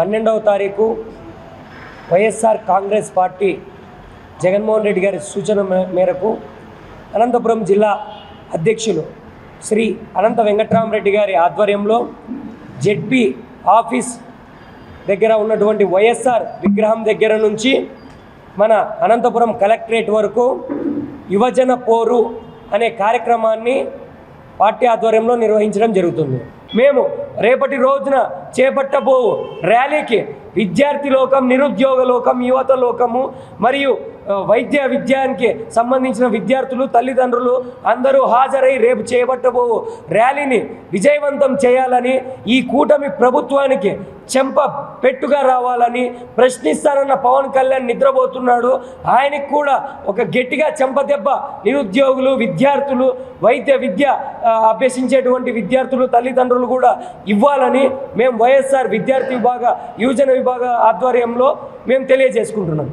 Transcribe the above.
12వ తారీఖు వైఎస్ఆర్ కాంగ్రెస్ పార్టీ జగన్మోహన్ రెడ్డి గారి సూచన మేరకు అనంతపురం జిల్లా అధ్యక్షులు శ్రీ అనంత వెంకట్రామరెడ్డి గారి ఆధ్వర్యంలో జెడ్పీ ఆఫీస్ దగ్గర ఉన్నటువంటి వైఎస్ఆర్ విగ్రహం దగ్గర నుంచి మన అనంతపురం కలెక్టరేట్ వరకు యువజన పోరు అనే కార్యక్రమాన్ని పార్టీ ఆధ్వర్యంలో నిర్వహించడం జరుగుతుంది. మేము రేపటి రోజున చేపట్టబో ర్యాలీకి విద్యార్థి లోకం, నిరుద్యోగ లోకం, యువత లోకము మరియు వైద్య విద్యానికి సంబంధించిన విద్యార్థులు, తల్లిదండ్రులు అందరూ హాజరై రేపు చేపట్టబో ర్యాలీని విజయవంతం చేయాలని, ఈ కూటమి ప్రభుత్వానికి చెంప పెట్టుగా రావాలని, ప్రశ్నిస్తానన్న పవన్ కళ్యాణ్ నిద్రపోతున్నాడు, ఆయనకు కూడా ఒక గట్టిగా చెంపదెబ్బ నిరుద్యోగులు, విద్యార్థులు, వైద్య విద్య అభ్యసించేటువంటి విద్యార్థులు తల్లిదండ్రులు కూడా ఇవ్వాలని మేము వైఎస్ఆర్ విద్యార్థి విభాగ యువజన విభాగ ఆధ్వర్యంలో మేము తెలియజేసుకుంటున్నాం.